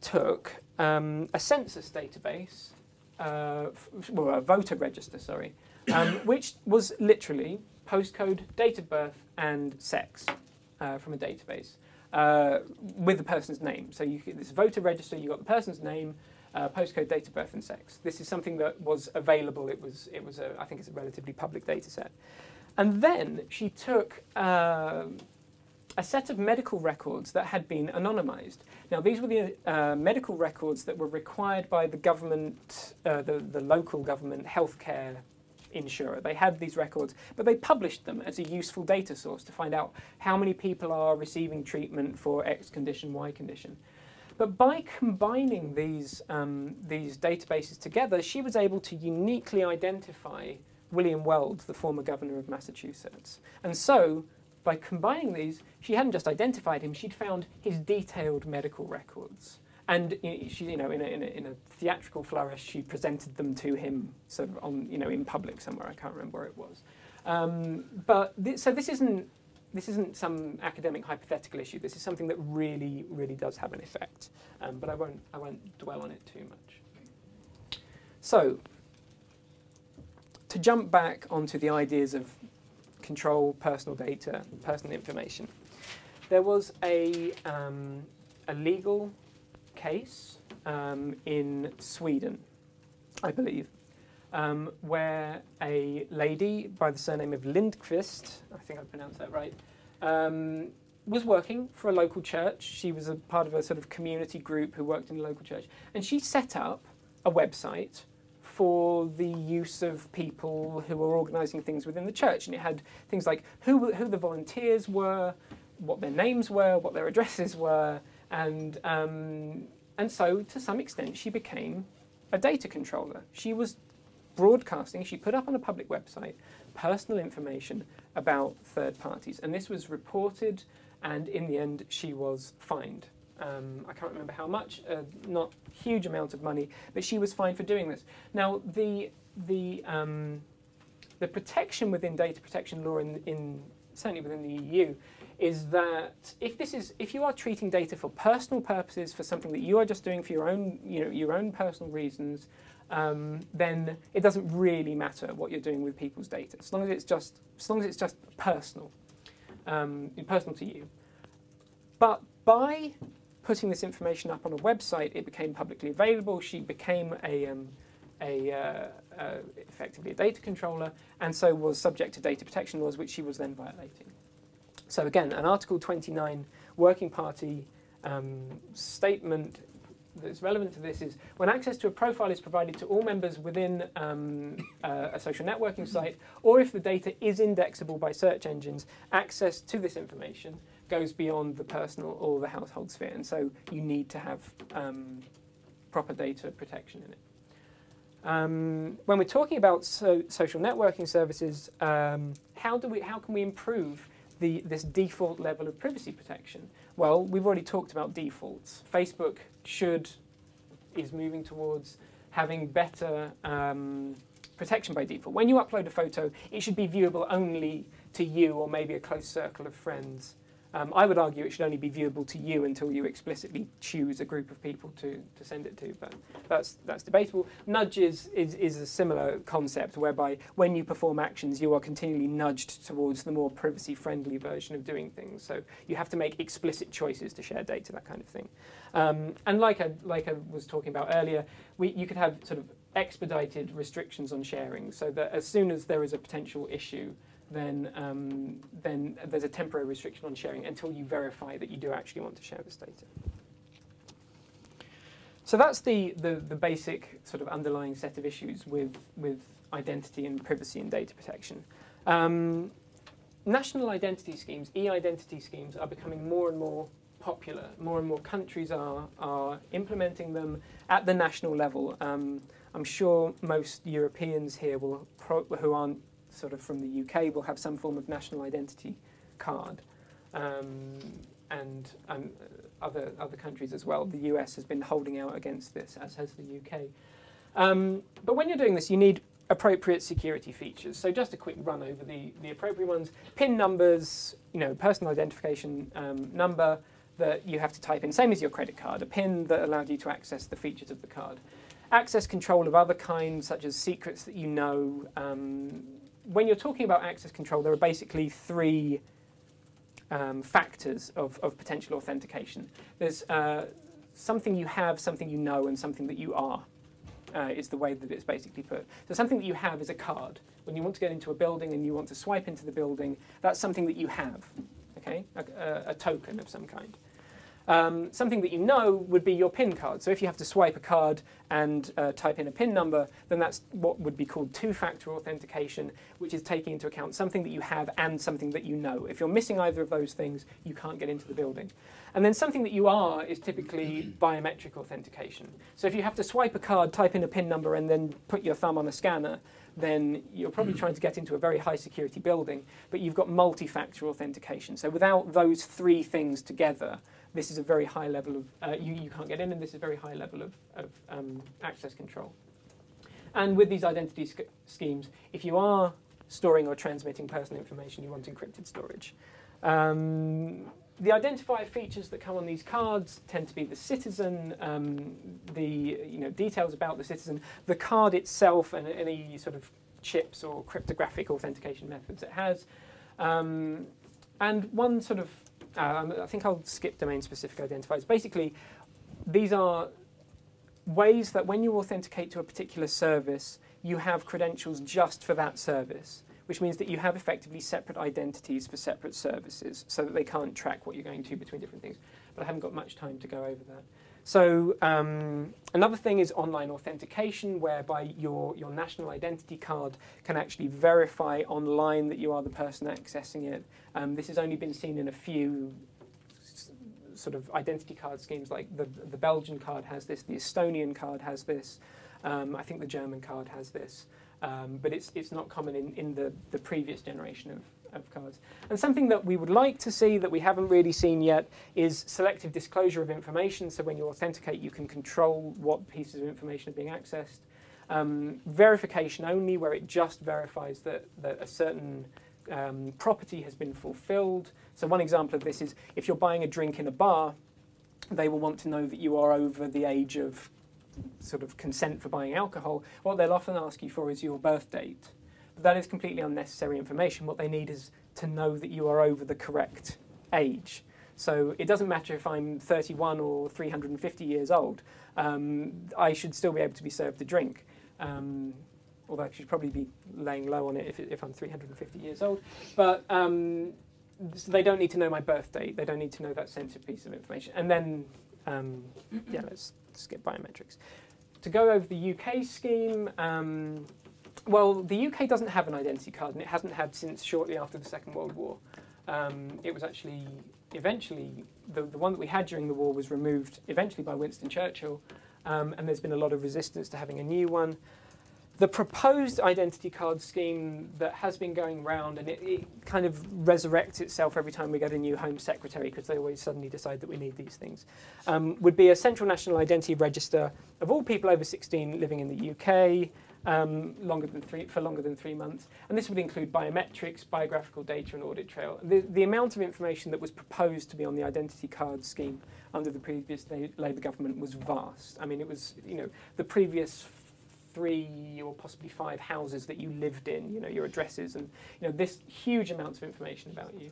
took a census database, well, a voter register, sorry, which was literally postcode, date of birth, and sex from a database with the person's name. So this voter register, you got the person's name, postcode, date of birth, and sex. This is something that was available. I think it's a relatively public data set. And then she took a set of medical records that had been anonymized. Now, these were the medical records that were required by the government, the local government healthcare insurer. They had these records, but they published them as a useful data source to find out how many people are receiving treatment for X condition, Y condition. But by combining these databases together, she was able to uniquely identify William Weld, the former governor of Massachusetts. And so, by combining these, she hadn't just identified him, she'd found his detailed medical records. And she, in a theatrical flourish, she presented them to him sort of on, in public somewhere. I can't remember where it was. So this isn't some academic hypothetical issue. This is something that really, really does have an effect. But I won't dwell on it too much. So, to jump back onto the ideas of control, personal data, personal information, there was a legal case in Sweden, I believe, where a lady by the surname of Lindqvist, I think I pronounced that right, was working for a local church. She was a part of a sort of community group who worked in a local church. And she set up a website for the use of people who were organising things within the church. And it had things like who the volunteers were, what their names were, what their addresses were. And so, to some extent, she became a data controller. She was broadcasting, she put up on a public website, personal information about third parties. And this was reported, and in the end, she was fined. I can't remember how much, not a huge amount of money, but she was fined for doing this. Now, the protection within data protection law, certainly within the EU, is that if you are treating data for personal purposes, for something that you are just doing for your own personal reasons, then it doesn't really matter what you're doing with people's data, as long as it's just personal, personal to you. But by putting this information up on a website, it became publicly available. She became effectively a data controller, and so was subject to data protection laws, which she was then violating. So again, an Article 29 Working Party statement that's relevant to this is when access to a profile is provided to all members within a social networking site, or if the data is indexable by search engines, access to this information goes beyond the personal or the household sphere, and so you need to have proper data protection in it. When we're talking about social networking services, how can we improve this default level of privacy protection? Well, we've already talked about defaults. Facebook is moving towards having better protection by default. When you upload a photo, it should be viewable only to you or maybe a close circle of friends. I would argue it should only be viewable to you until you explicitly choose a group of people to send it to, but that's debatable. Nudge is a similar concept whereby when you perform actions, you are continually nudged towards the more privacy-friendly version of doing things. So you have to make explicit choices to share data, that kind of thing. And like I was talking about earlier, you could have sort of expedited restrictions on sharing, so that as soon as there is a potential issue, then there's a temporary restriction on sharing until you verify that you do actually want to share this data. So that's the basic sort of underlying set of issues with identity and privacy and data protection. National identity schemes, e-identity schemes, are becoming more and more popular. More and more countries are implementing them at the national level. I'm sure most Europeans here who aren't sort of from the UK will have some form of national identity card, and other countries as well. The US has been holding out against this, as has the UK. But when you're doing this, you need appropriate security features. So just a quick run over the appropriate ones. PIN numbers, personal identification number that you have to type in, same as your credit card, a PIN that allowed you to access the features of the card. Access control of other kinds, such as secrets that you know. When you're talking about access control, there are basically three factors of potential authentication. There's something you have, something you know, and something that you are, is the way that it's basically put. So something that you have is a card. When you want to get into a building and you want to swipe into the building, that's something that you have, okay? A token of some kind. Something that you know would be your PIN card. So if you have to swipe a card and type in a PIN number, then that's what would be called two-factor authentication, which is taking into account something that you have and something that you know. If you're missing either of those things, you can't get into the building. And then something that you are is typically biometric authentication. So if you have to swipe a card, type in a PIN number, and then put your thumb on a scanner, then you're probably trying to get into a very high security building, but you've got multi-factor authentication. So without those three things together, this is a very high level of, you can't get in, and this is a very high level of access control. And with these identity schemes, if you are storing or transmitting personal information, you want encrypted storage. The identifier features that come on these cards tend to be the citizen, the details about the citizen, the card itself, and any sort of chips or cryptographic authentication methods it has. And one sort of, I think I'll skip domain-specific identifiers. Basically, these are ways that when you authenticate to a particular service, you have credentials just for that service, which means that you have effectively separate identities for separate services so that they can't track what you're going to between different things. But I haven't got much time to go over that. So another thing is online authentication, whereby your national identity card can actually verify online that you are the person accessing it. This has only been seen in a few sort of identity card schemes, like the Belgian card has this, the Estonian card has this, I think the German card has this. But it's not common in the previous generation of cards. And something that we would like to see that we haven't really seen yet is selective disclosure of information. So when you authenticate, you can control what pieces of information are being accessed. Verification only, where it just verifies that a certain property has been fulfilled. So one example of this is if you're buying a drink in a bar, they will want to know that you are over the age of sort of consent for buying alcohol. What they'll often ask you for is your birth date. But that is completely unnecessary information. What they need is to know that you are over the correct age. So it doesn't matter if I'm 31 or 350 years old. I should still be able to be served a drink. Although I should probably be laying low on it if I'm 350 years old. But so they don't need to know my birth date. They don't need to know that sensitive piece of information. And then, yeah, let's skip biometrics. To go over the UK scheme, well, the UK doesn't have an identity card, and it hasn't had since shortly after the Second World War. It was actually, eventually, the one that we had during the war was removed eventually by Winston Churchill, and there's been a lot of resistance to having a new one. The proposed identity card scheme that has been going round, and it kind of resurrects itself every time we get a new Home Secretary, because they always suddenly decide that we need these things, would be a central national identity register of all people over 16 living in the UK, for longer than 3 months. And this would include biometrics, biographical data, and audit trail. The amount of information that was proposed to be on the identity card scheme under the previous Labour government was vast. I mean, it was, the previous 3 or possibly 5 houses that you lived in, your addresses, and this huge amounts of information about you.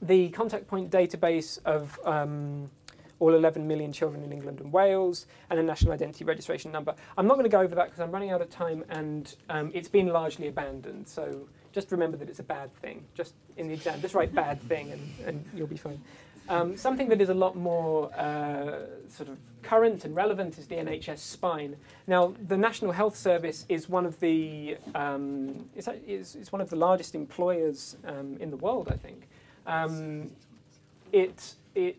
The contact point database of all 11 million children in England and Wales, and a national identity registration number. I'm not going to go over that because I'm running out of time, and it's been largely abandoned. So just remember that it's a bad thing. Just in the exam, just write bad thing, and you'll be fine. Something that is a lot more sort of current and relevant is the NHS Spine. Now, the National Health Service is one of the it's one of the largest employers in the world, I think. It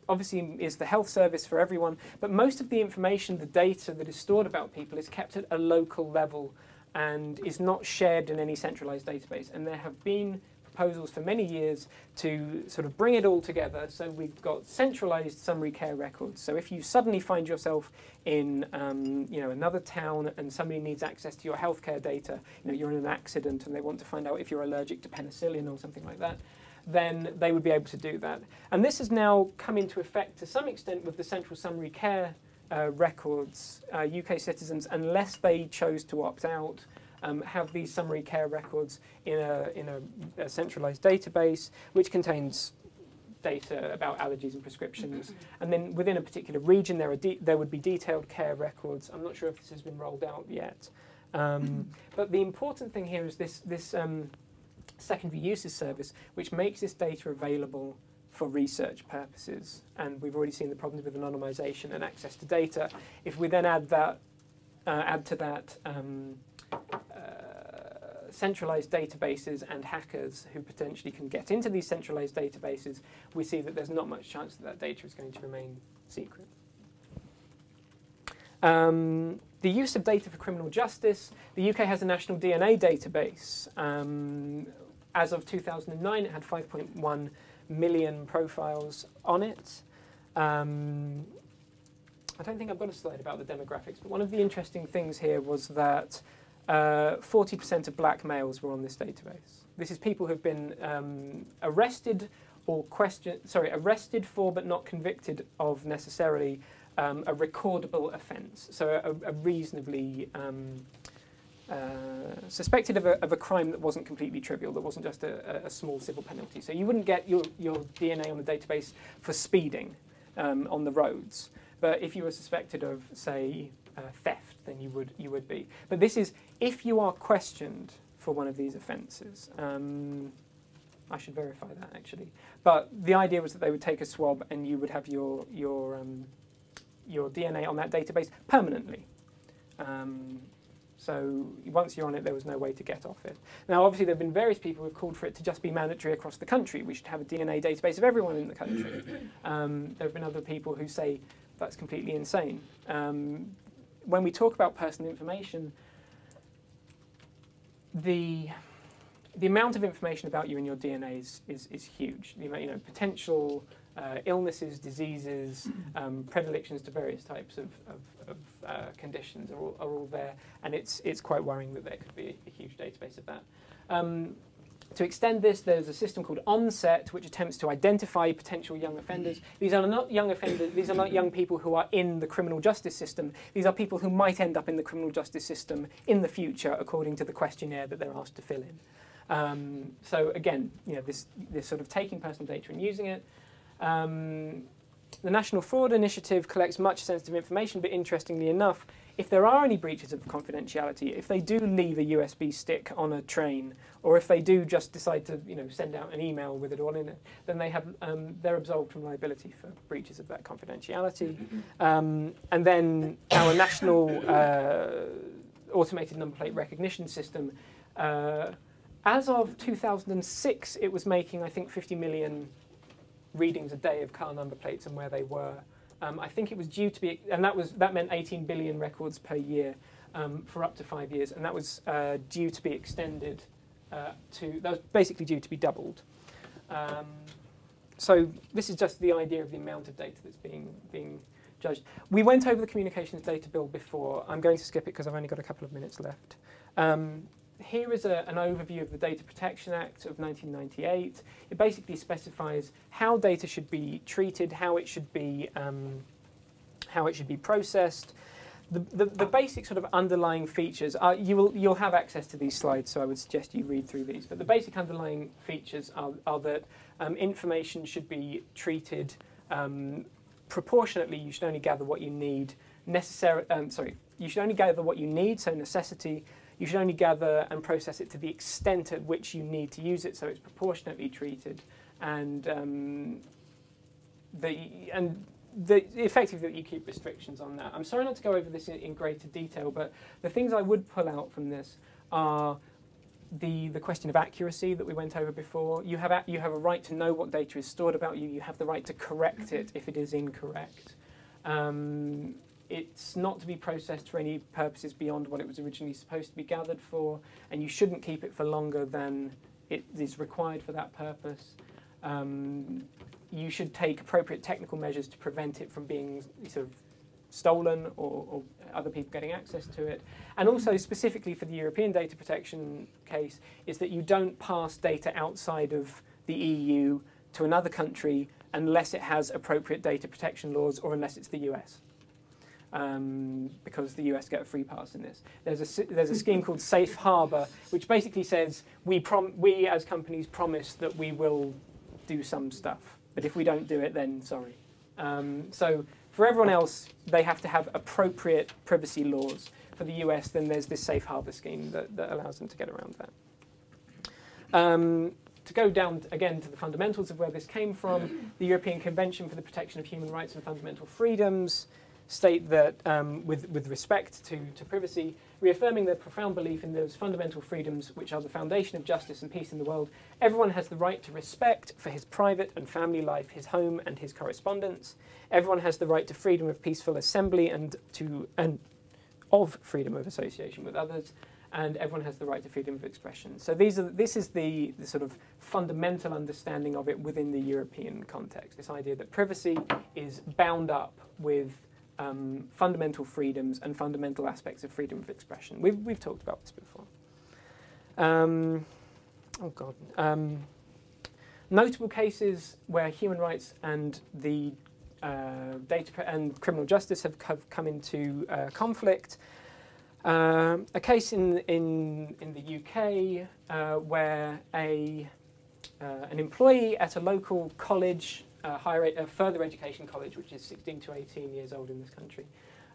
obviously is the health service for everyone, but most of the information, the data that is stored about people, is kept at a local level and is not shared in any centralised database. And there have been proposals for many years to sort of bring it all together. So we've got centralised summary care records. So if you suddenly find yourself in another town and somebody needs access to your healthcare data, you're in an accident and they want to find out if you're allergic to penicillin or something like that, then they would be able to do that. And this has now come into effect to some extent with the central summary care records. UK citizens, unless they chose to opt out, have these summary care records in a centralised database, which contains data about allergies and prescriptions. And then within a particular region, there would be detailed care records. I'm not sure if this has been rolled out yet. But the important thing here is this secondary uses service, which makes this data available for research purposes. And we've already seen the problems with anonymisation and access to data. If we then add to that centralised databases and hackers who potentially can get into these centralised databases, we see that there's not much chance that data is going to remain secret. The use of data for criminal justice. The UK has a national DNA database. As of 2009, it had 5.1 million profiles on it. I don't think I've got a slide about the demographics, but one of the interesting things here was that 40% of black males were on this database. This is people who have been arrested for but not convicted of necessarily a recordable offence. So a reasonably suspected of a crime that wasn't completely trivial, that wasn't just a small civil penalty. So you wouldn't get your DNA on the database for speeding on the roads. But if you were suspected of, say, theft, then you would be. But this is if you are questioned for one of these offences. I should verify that actually. But the idea was that they would take a swab and you would have your DNA on that database permanently. So once you're on it, there was no way to get off it. Now, obviously, there have been various people who have called for it to just be mandatory across the country. We should have a DNA database of everyone in the country. There have been other people who say that's completely insane. When we talk about personal information, the amount of information about you in your DNA is huge. Potential illnesses, diseases, predilections to various types of conditions are all there, and it's quite worrying that there could be a huge database of that. To extend this, there's a system called Onset, which attempts to identify potential young offenders. These are not young offenders. These are not young people who are in the criminal justice system. These are people who might end up in the criminal justice system in the future, according to the questionnaire that they're asked to fill in. So again, this sort of taking personal data and using it. The National Fraud Initiative collects much sensitive information, but interestingly enough, if there are any breaches of confidentiality, if they do leave a USB stick on a train, or if they do just decide to send out an email with it all in it, then they're absolved from liability for breaches of that confidentiality. And then our national automated number plate recognition system, as of 2006, it was making, I think, 50 million readings a day of car number plates and where they were. I think it was due to be, and that meant 18 billion records per year for up to 5 years, and that was due to be extended that was basically due to be doubled. So this is just the idea of the amount of data that's being judged. We went over the communications data bill before. I'm going to skip it because I've only got a couple of minutes left. Here is an overview of the Data Protection Act of 1998. It basically specifies how data should be treated, how it should be processed. The basic sort of underlying features are, you'll have access to these slides, so I would suggest you read through these. But the basic underlying features are that information should be treated proportionately. You should only gather what you need. You should only gather what you need, so necessity. You should only gather and process it to the extent at which you need to use it, so it's proportionately treated, and effectively that you keep restrictions on that. I'm sorry not to go over this in greater detail, but the things I would pull out from this are the question of accuracy that we went over before. You have a right to know what data is stored about you. You have the right to correct it if it is incorrect. It's not to be processed for any purposes beyond what it was originally supposed to be gathered for, and you shouldn't keep it for longer than it is required for that purpose. You should take appropriate technical measures to prevent it from being sort of stolen or other people getting access to it. And also specifically for the European data protection case is that you don't pass data outside of the EU to another country unless it has appropriate data protection laws or unless it's the US. Because the US get a free pass in this. There's a scheme called Safe Harbor, which basically says we as companies promise that we will do some stuff, but if we don't do it, then sorry. So for everyone else, they have to have appropriate privacy laws. For the US, then there's this Safe Harbor scheme that allows them to get around that. To go down again to the fundamentals of where this came from, the European Convention for the Protection of Human Rights and Fundamental Freedoms state that with respect to privacy, reaffirming their profound belief in those fundamental freedoms which are the foundation of justice and peace in the world, everyone has the right to respect for his private and family life, his home and his correspondence. Everyone has the right to freedom of peaceful assembly and of freedom of association with others, and everyone has the right to freedom of expression. So this is the sort of fundamental understanding of it within the European context, this idea that privacy is bound up with fundamental freedoms and fundamental aspects of freedom of expression. We've talked about this before. Notable cases where human rights and the data and criminal justice have come into conflict. A case in the UK where an employee at a local college, a further education college, which is 16 to 18 years old in this country,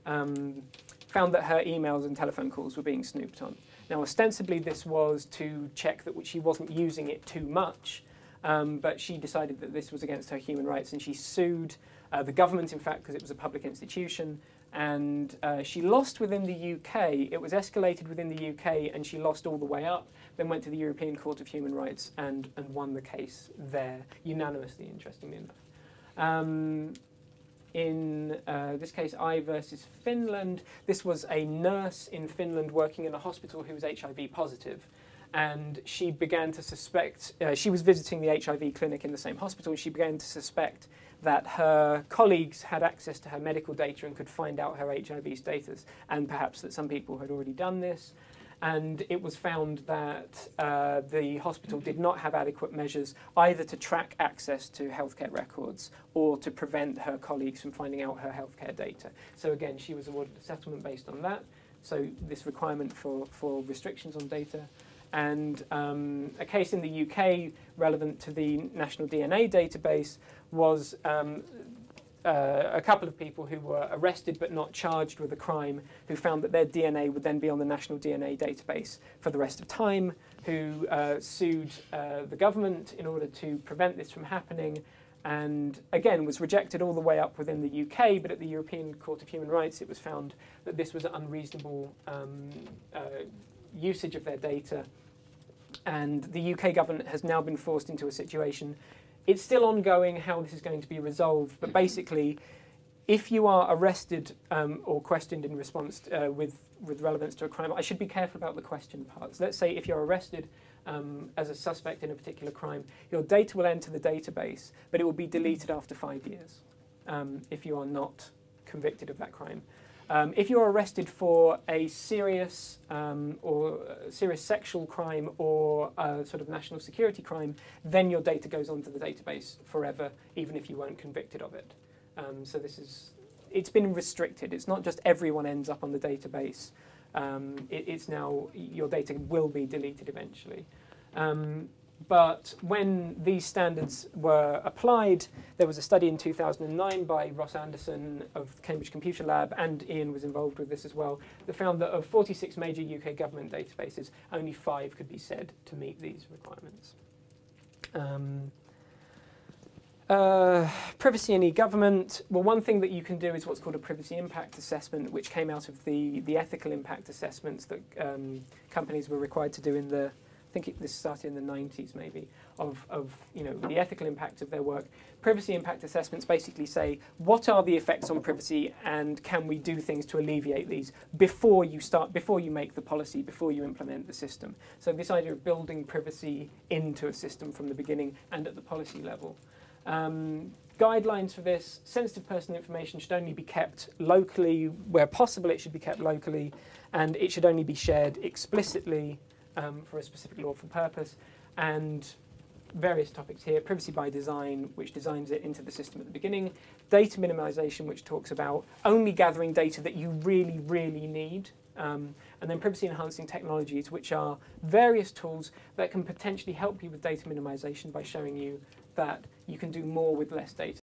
found that her emails and telephone calls were being snooped on. Now, ostensibly, this was to check that she wasn't using it too much, but she decided that this was against her human rights, and she sued the government, in fact, because it was a public institution, and she lost within the UK. It was escalated within the UK, and she lost all the way up, then went to the European Court of Human Rights and won the case there, unanimously, interestingly enough. In this case, I versus Finland, this was a nurse in Finland working in a hospital who was HIV positive. And she began to suspect, she was visiting the HIV clinic in the same hospital, and she began to suspect that her colleagues had access to her medical data and could find out her HIV status, and perhaps that some people had already done this. And it was found that the hospital did not have adequate measures either to track access to healthcare records or to prevent her colleagues from finding out her healthcare data. So again, she was awarded a settlement based on that. So this requirement for restrictions on data. And a case in the UK relevant to the National DNA Database was a couple of people who were arrested but not charged with a crime, who found that their DNA would then be on the national DNA database for the rest of time, who sued the government in order to prevent this from happening, and again was rejected all the way up within the UK, but at the European Court of Human Rights it was found that this was an unreasonable usage of their data, and the UK government has now been forced into a situation. It's still ongoing how this is going to be resolved, but basically if you are arrested or questioned in response with relevance to a crime, I should be careful about the question parts. Let's say if you're arrested as a suspect in a particular crime, your data will enter the database, but it will be deleted after 5 years if you are not convicted of that crime. If you're arrested for a serious sexual crime or a sort of national security crime, then your data goes onto the database forever, even if you weren't convicted of it. So it's been restricted. It's not just everyone ends up on the database. It's now your data will be deleted eventually. But when these standards were applied, there was a study in 2009 by Ross Anderson of Cambridge Computer Lab, and Ian was involved with this as well, that found that of 46 major UK government databases, only 5 could be said to meet these requirements. Privacy and e-government. Well, one thing that you can do is what's called a privacy impact assessment, which came out of the ethical impact assessments that companies were required to do in the, I think this started in the 90s maybe, of the ethical impact of their work. Privacy impact assessments basically say, what are the effects on privacy and can we do things to alleviate these before you make the policy, before you implement the system. So this idea of building privacy into a system from the beginning and at the policy level. Guidelines for this: sensitive personal information should only be kept locally. Where possible, it should be kept locally, and it should only be shared explicitly for a specific lawful purpose. And various topics here: privacy by design, which designs it into the system at the beginning; data minimization, which talks about only gathering data that you really, really need; and then privacy enhancing technologies, which are various tools that can potentially help you with data minimization by showing you that you can do more with less data.